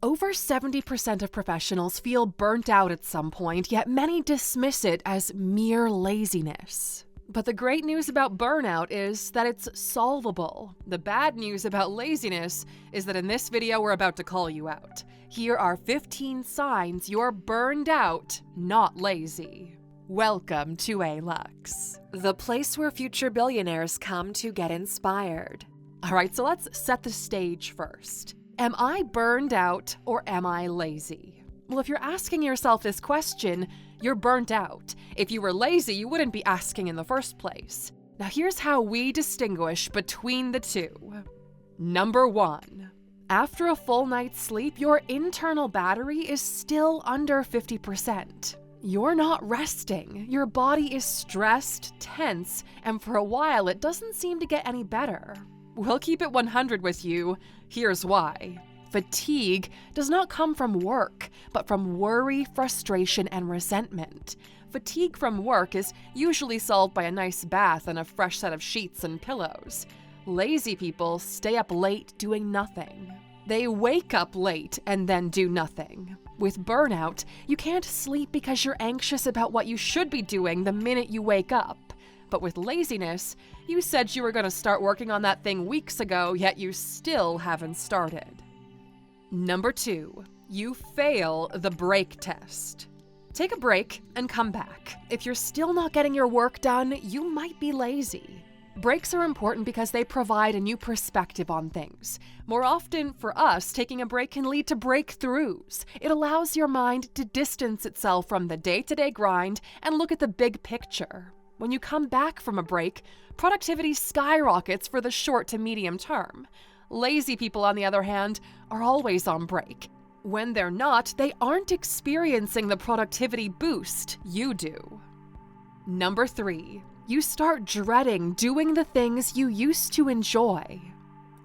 Over 70% of professionals feel burnt out at some point, yet many dismiss it as mere laziness. But the great news about burnout is that it's solvable. The bad news about laziness is that in this video we're about to call you out. Here are 15 signs you're burned out, not lazy. Welcome to Alux, the place where future billionaires come to get inspired. Alright, so let's set the stage first. Am I burned out or am I lazy? Well, if you're asking yourself this question, you're burnt out. If you were lazy, you wouldn't be asking in the first place. Now here's how we distinguish between the two. Number 1. After a full night's sleep, your internal battery is still under 50%. You're not resting. Your body is stressed, tense, and for a while it doesn't seem to get any better. We'll keep it 100 with you. Here's why. Fatigue does not come from work, but from worry, frustration, and resentment. Fatigue from work is usually solved by a nice bath and a fresh set of sheets and pillows. Lazy people stay up late doing nothing. They wake up late and then do nothing. With burnout, you can't sleep because you're anxious about what you should be doing the minute you wake up. But with laziness, you said you were going to start working on that thing weeks ago, yet you still haven't started. Number 2, you fail the break test. Take a break and come back. If you're still not getting your work done, you might be lazy. Breaks are important because they provide a new perspective on things. More often, for us, taking a break can lead to breakthroughs. It allows your mind to distance itself from the day-to-day grind and look at the big picture. When you come back from a break, productivity skyrockets for the short to medium term. Lazy people, on the other hand, are always on break. When they're not, they aren't experiencing the productivity boost you do. Number 3, you start dreading doing the things you used to enjoy.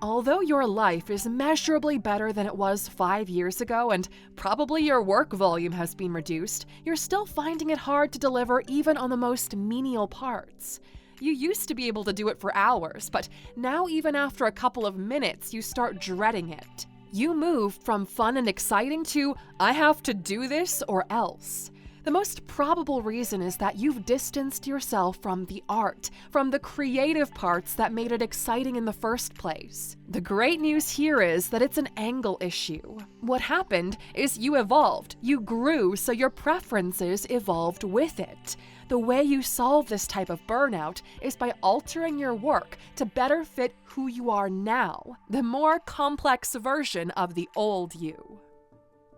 Although your life is measurably better than it was 5 years ago and probably your work volume has been reduced, you're still finding it hard to deliver even on the most menial parts. You used to be able to do it for hours, but now even after a couple of minutes, you start dreading it. You move from fun and exciting to, I have to do this or else. The most probable reason is that you've distanced yourself from the art, from the creative parts that made it exciting in the first place. The great news here is that it's an angle issue. What happened is you evolved, you grew, so your preferences evolved with it. The way you solve this type of burnout is by altering your work to better fit who you are now, the more complex version of the old you.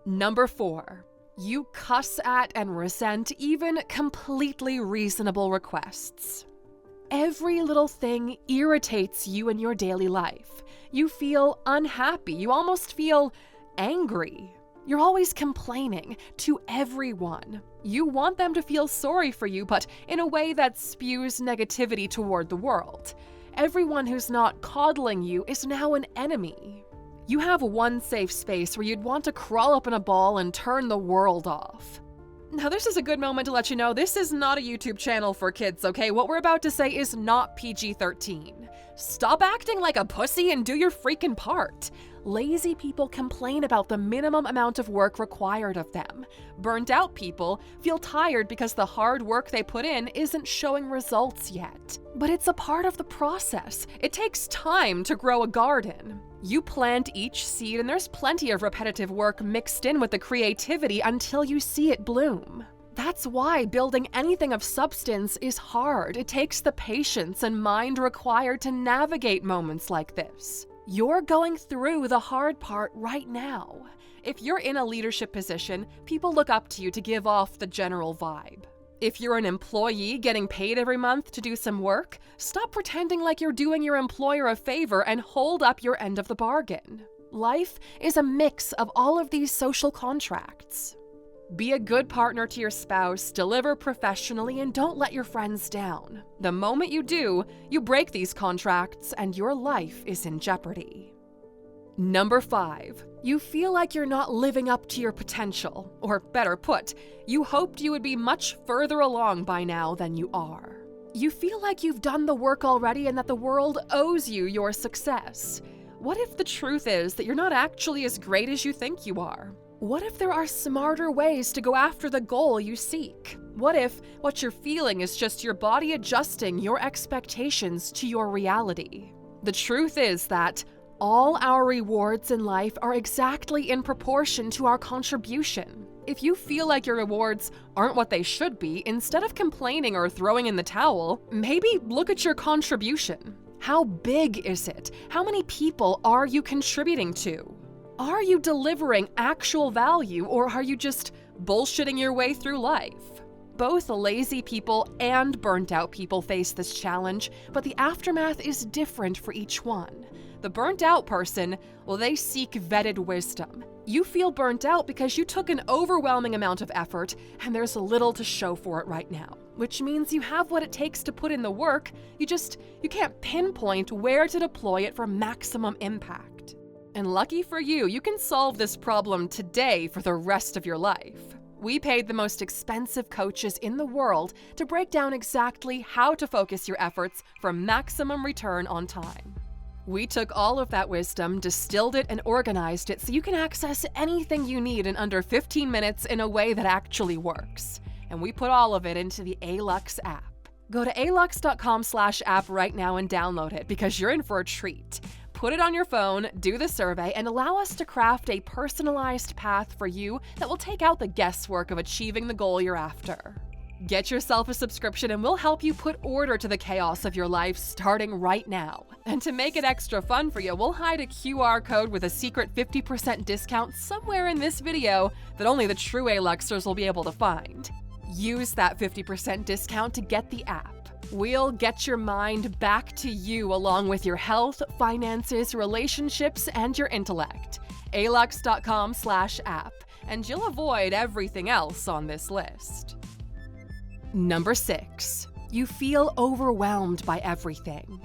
Number 4. You cuss at and resent even completely reasonable requests. Every little thing irritates you in your daily life. You feel unhappy. You almost feel angry. You're always complaining to everyone. You want them to feel sorry for you, but in a way that spews negativity toward the world. Everyone who's not coddling you is now an enemy. You have one safe space where you'd want to crawl up in a ball and turn the world off. Now this is a good moment to let you know this is not a YouTube channel for kids, okay? What we're about to say is not PG-13. Stop acting like a pussy and do your freaking part. Lazy people complain about the minimum amount of work required of them. Burnt out people feel tired because the hard work they put in isn't showing results yet. But it's a part of the process. It takes time to grow a garden. You plant each seed and there's plenty of repetitive work mixed in with the creativity until you see it bloom. That's why building anything of substance is hard. It takes the patience and mind required to navigate moments like this. You're going through the hard part right now. If you're in a leadership position, people look up to you to give off the general vibe. If you're an employee getting paid every month to do some work, stop pretending like you're doing your employer a favor and hold up your end of the bargain. Life is a mix of all of these social contracts. Be a good partner to your spouse, deliver professionally, and don't let your friends down. The moment you do, you break these contracts and your life is in jeopardy. Number 5, you feel like you're not living up to your potential. Or better put, you hoped you would be much further along by now than you are. You feel like you've done the work already and that the world owes you your success. What if the truth is that you're not actually as great as you think you are? What if there are smarter ways to go after the goal you seek? What if what you're feeling is just your body adjusting your expectations to your reality? The truth is that all our rewards in life are exactly in proportion to our contribution. If you feel like your rewards aren't what they should be, instead of complaining or throwing in the towel, maybe look at your contribution. How big is it? How many people are you contributing to? Are you delivering actual value, or are you just bullshitting your way through life? Both lazy people and burnt out people face this challenge, but the aftermath is different for each one. The burnt out person, well, they seek vetted wisdom. You feel burnt out because you took an overwhelming amount of effort and there's little to show for it right now, which means you have what it takes to put in the work, you can't pinpoint where to deploy it for maximum impact. And lucky for you, you can solve this problem today for the rest of your life. We paid the most expensive coaches in the world to break down exactly how to focus your efforts for maximum return on time. We took all of that wisdom, distilled it, and organized it so you can access anything you need in under 15 minutes in a way that actually works. And we put all of it into the Alux app. Go to Alux.com/app right now and download it because you're in for a treat. Put it on your phone, do the survey, and allow us to craft a personalized path for you that will take out the guesswork of achieving the goal you're after. Get yourself a subscription and we'll help you put order to the chaos of your life starting right now. And to make it extra fun for you, we'll hide a QR code with a secret 50% discount somewhere in this video that only the true Aluxers will be able to find. Use that 50% discount to get the app. We'll get your mind back to you along with your health, finances, relationships, and your intellect. Alux.com/app, and you'll avoid everything else on this list. Number 6. You feel overwhelmed by everything.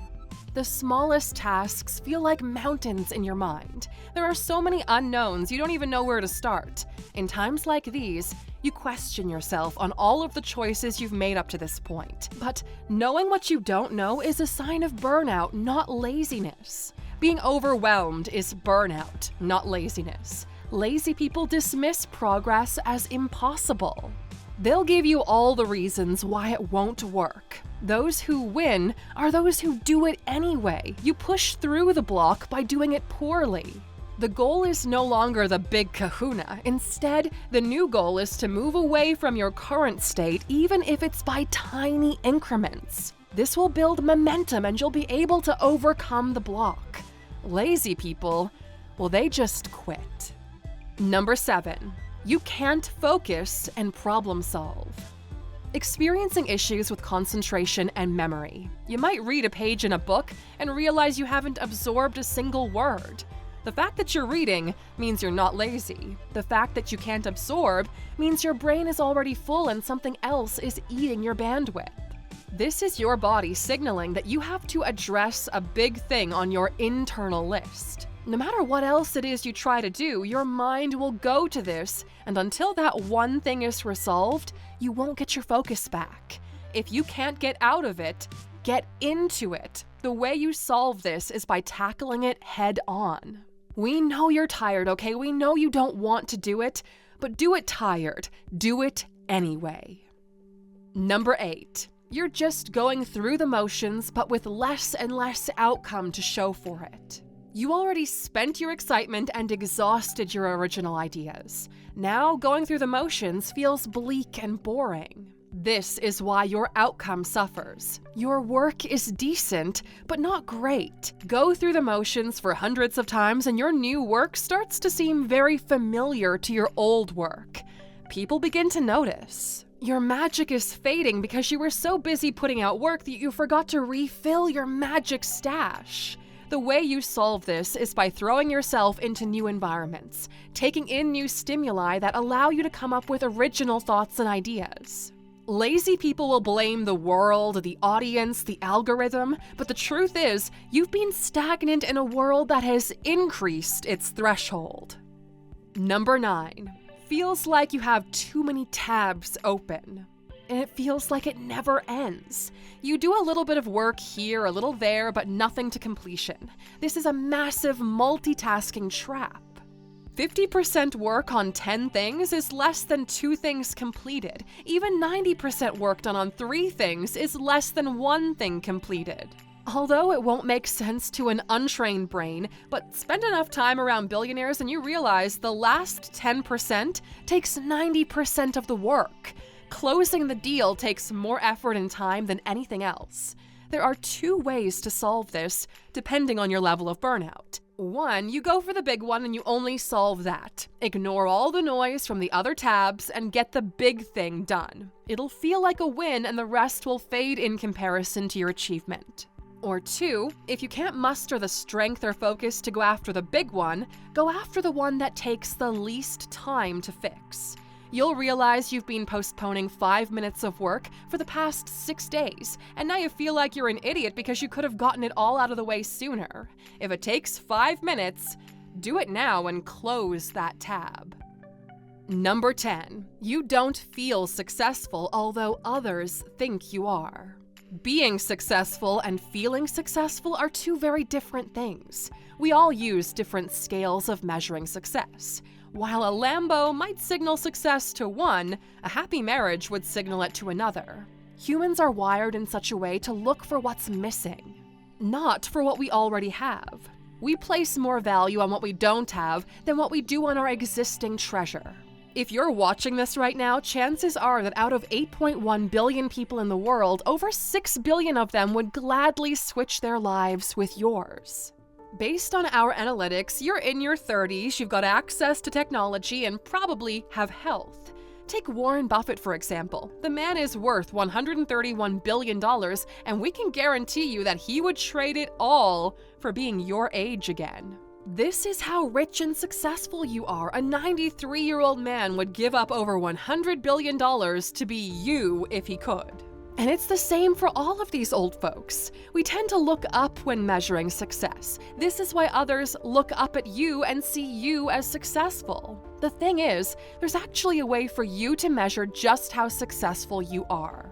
The smallest tasks feel like mountains in your mind. There are so many unknowns, you don't even know where to start. In times like these, you question yourself on all of the choices you've made up to this point. But knowing what you don't know is a sign of burnout, not laziness. Being overwhelmed is burnout, not laziness. Lazy people dismiss progress as impossible. They'll give you all the reasons why it won't work. Those who win are those who do it anyway. You push through the block by doing it poorly. The goal is no longer the big kahuna. Instead, the new goal is to move away from your current state, even if it's by tiny increments. This will build momentum and you'll be able to overcome the block. Lazy people, well, they just quit. Number 7. You can't focus and problem solve. Experiencing issues with concentration and memory. You might read a page in a book and realize you haven't absorbed a single word. The fact that you're reading means you're not lazy. The fact that you can't absorb means your brain is already full and something else is eating your bandwidth. This is your body signaling that you have to address a big thing on your internal list. No matter what else it is you try to do, your mind will go to this, and until that one thing is resolved, you won't get your focus back. If you can't get out of it, get into it. The way you solve this is by tackling it head on. We know you're tired, okay? We know you don't want to do it, but do it tired. Do it anyway. Number 8. You're just going through the motions, but with less and less outcome to show for it. You already spent your excitement and exhausted your original ideas. Now, going through the motions feels bleak and boring. This is why your outcome suffers. Your work is decent, but not great. Go through the motions for hundreds of times and your new work starts to seem very familiar to your old work. People begin to notice. Your magic is fading because you were so busy putting out work that you forgot to refill your magic stash. The way you solve this is by throwing yourself into new environments, taking in new stimuli that allow you to come up with original thoughts and ideas. Lazy people will blame the world, the audience, the algorithm, but the truth is, you've been stagnant in a world that has increased its threshold. Number 9. Feels like you have too many tabs open. and it feels like it never ends. You do a little bit of work here, a little there, but nothing to completion. This is a massive multitasking trap. 50% work on 10 things is less than 2 things completed. Even 90% work done on 3 things is less than 1 thing completed. Although it won't make sense to an untrained brain, but spend enough time around billionaires and you realize the last 10% takes 90% of the work. Closing the deal takes more effort and time than anything else. There are 2 ways to solve this, depending on your level of burnout. 1, you go for the big one and you only solve that. Ignore all the noise from the other tabs and get the big thing done. It'll feel like a win and the rest will fade in comparison to your achievement. Or 2, if you can't muster the strength or focus to go after the big one, go after the one that takes the least time to fix. You'll realize you've been postponing 5 minutes of work for the past 6 days, and now you feel like you're an idiot because you could have gotten it all out of the way sooner. If it takes 5 minutes, do it now and close that tab. Number 10, you don't feel successful, although others think you are. Being successful and feeling successful are 2 very different things. We all use different scales of measuring success. While a Lambo might signal success to one, a happy marriage would signal it to another. Humans are wired in such a way to look for what's missing, not for what we already have. We place more value on what we don't have than what we do on our existing treasure. If you're watching this right now, chances are that out of 8.1 billion people in the world, over 6 billion of them would gladly switch their lives with yours. Based on our analytics, you're in your 30s, you've got access to technology, and probably have health. Take Warren Buffett, for example. The man is worth $131 billion, and we can guarantee you that he would trade it all for being your age again. This is how rich and successful you are. A 93-year-old man would give up over $100 billion to be you if he could. And it's the same for all of these old folks. We tend to look up when measuring success. This is why others look up at you and see you as successful. The thing is, there's actually a way for you to measure just how successful you are.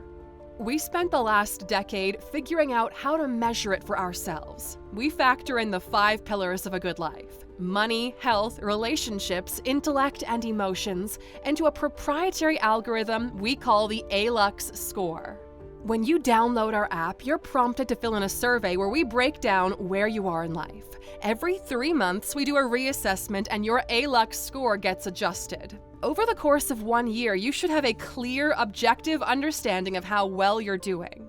We spent the last decade figuring out how to measure it for ourselves. We factor in the 5 pillars of a good life: money, health, relationships, intellect, and emotions, into a proprietary algorithm we call the Alux score. When you download our app, you're prompted to fill in a survey where we break down where you are in life. Every 3 months, we do a reassessment and your Alux score gets adjusted. Over the course of 1 year, you should have a clear, objective understanding of how well you're doing.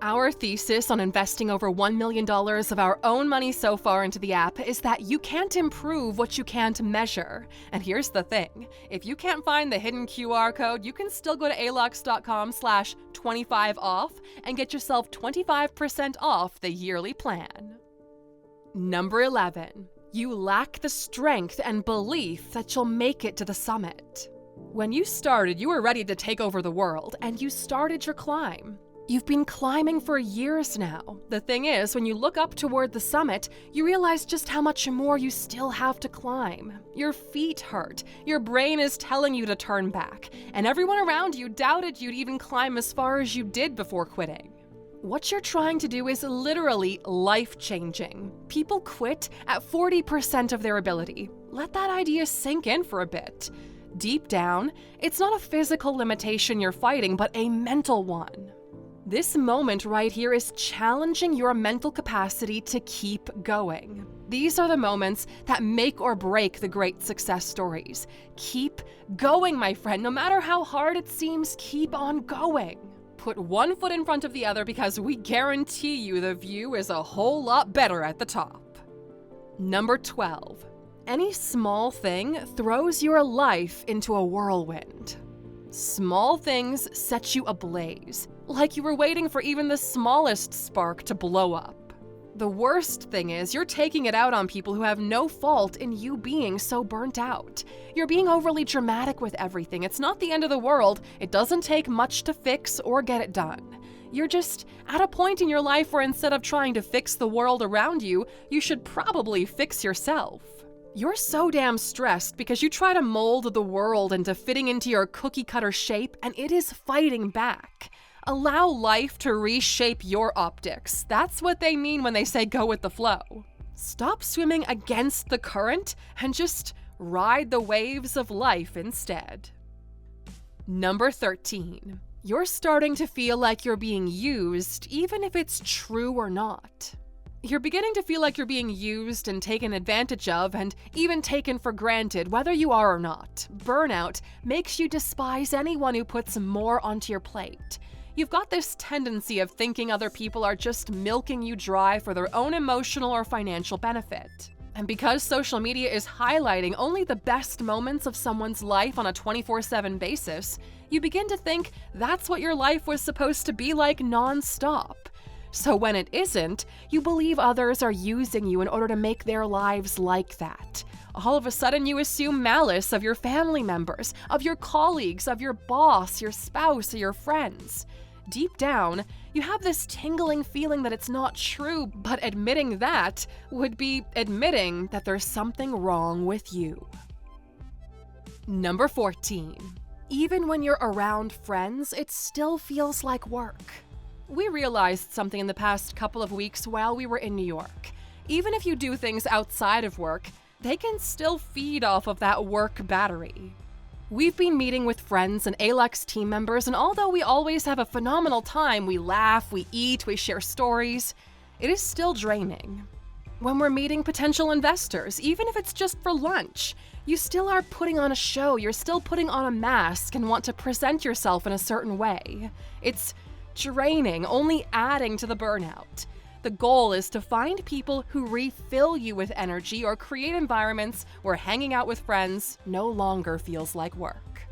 Our thesis on investing over $1 million of our own money so far into the app is that you can't improve what you can't measure. And here's the thing. If you can't find the hidden QR code, you can still go to Alux.com/25off and get yourself 25% off the yearly plan. Number 11. You lack the strength and belief that you'll make it to the summit. When you started, you were ready to take over the world, and you started your climb. You've been climbing for years now. The thing is, when you look up toward the summit, you realize just how much more you still have to climb. Your feet hurt, your brain is telling you to turn back, and everyone around you doubted you'd even climb as far as you did before quitting. What you're trying to do is literally life-changing. People quit at 40% of their ability. Let that idea sink in for a bit. Deep down, it's not a physical limitation you're fighting, but a mental one. This moment right here is challenging your mental capacity to keep going. These are the moments that make or break the great success stories. Keep going, my friend. No matter how hard it seems, keep on going. Put one foot in front of the other because we guarantee you the view is a whole lot better at the top. Number 12. Any small thing throws your life into a whirlwind. Small things set you ablaze, like you were waiting for even the smallest spark to blow up. The worst thing is you're taking it out on people who have no fault in you being so burnt out. You're being overly dramatic with everything. It's not the end of the world. It doesn't take much to fix or get it done. You're just at a point in your life where instead of trying to fix the world around you, you should probably fix yourself. You're so damn stressed because you try to mold the world into fitting into your cookie-cutter shape, and it is fighting back. Allow life to reshape your optics. That's what they mean when they say go with the flow. Stop swimming against the current and just ride the waves of life instead. Number 13. You're starting to feel like you're being used, even if it's true or not. You're beginning to feel like you're being used and taken advantage of and even taken for granted, whether you are or not. Burnout makes you despise anyone who puts more onto your plate. You've got this tendency of thinking other people are just milking you dry for their own emotional or financial benefit. And because social media is highlighting only the best moments of someone's life on a 24/7 basis, you begin to think that's what your life was supposed to be like non-stop. So when it isn't, you believe others are using you in order to make their lives like that. All of a sudden, you assume malice of your family members, of your colleagues, of your boss, your spouse, or your friends. Deep down, you have this tingling feeling that it's not true, but admitting that would be admitting that there's something wrong with you. Number 14. Even when you're around friends, it still feels like work. We realized something in the past couple of weeks while we were in New York. Even if you do things outside of work, they can still feed off of that work battery. We've been meeting with friends and Alux team members, and although we always have a phenomenal time, we laugh, we eat, we share stories, it is still draining. When we're meeting potential investors, even if it's just for lunch, you still are putting on a show, you're still putting on a mask and want to present yourself in a certain way. It's draining, only adding to the burnout. The goal is to find people who refill you with energy or create environments where hanging out with friends no longer feels like work.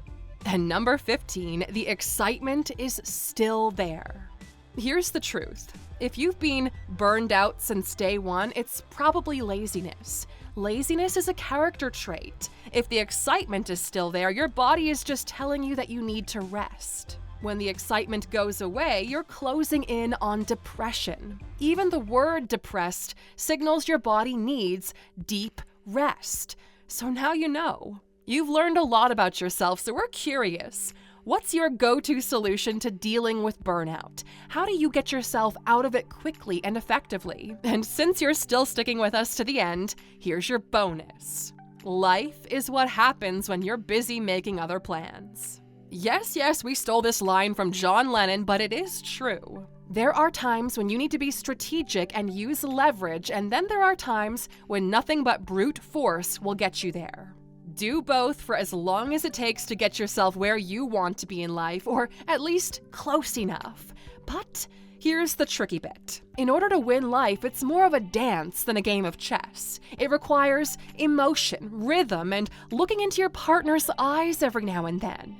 And number 15, the excitement is still there. Here's the truth. If you've been burned out since day one, it's probably laziness. Laziness is a character trait. If the excitement is still there, your body is just telling you that you need to rest. When the excitement goes away, you're closing in on depression. Even the word depressed signals your body needs deep rest. So now you know. You've learned a lot about yourself, so we're curious. What's your go-to solution to dealing with burnout? How do you get yourself out of it quickly and effectively? And since you're still sticking with us to the end, here's your bonus. Life is what happens when you're busy making other plans. Yes, we stole this line from John Lennon, but it is true. There are times when you need to be strategic and use leverage, and then there are times when nothing but brute force will get you there. Do both for as long as it takes to get yourself where you want to be in life, or at least close enough. But here's the tricky bit. In order to win life, it's more of a dance than a game of chess. It requires emotion, rhythm, and looking into your partner's eyes every now and then.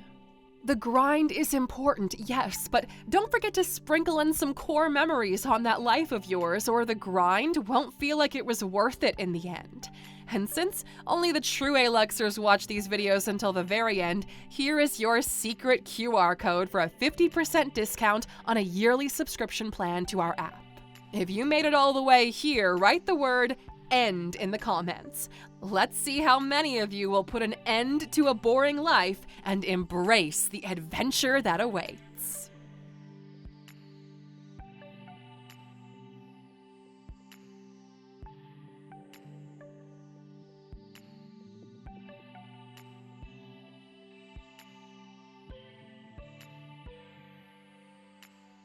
The grind is important, yes, but don't forget to sprinkle in some core memories on that life of yours, or the grind won't feel like it was worth it in the end. And since only the true Aluxers watch these videos until the very end, here is your secret QR code for a 50% discount on a yearly subscription plan to our app. If you made it all the way here, write the word END in the comments. Let's see how many of you will put an end to a boring life and embrace the adventure that awaits.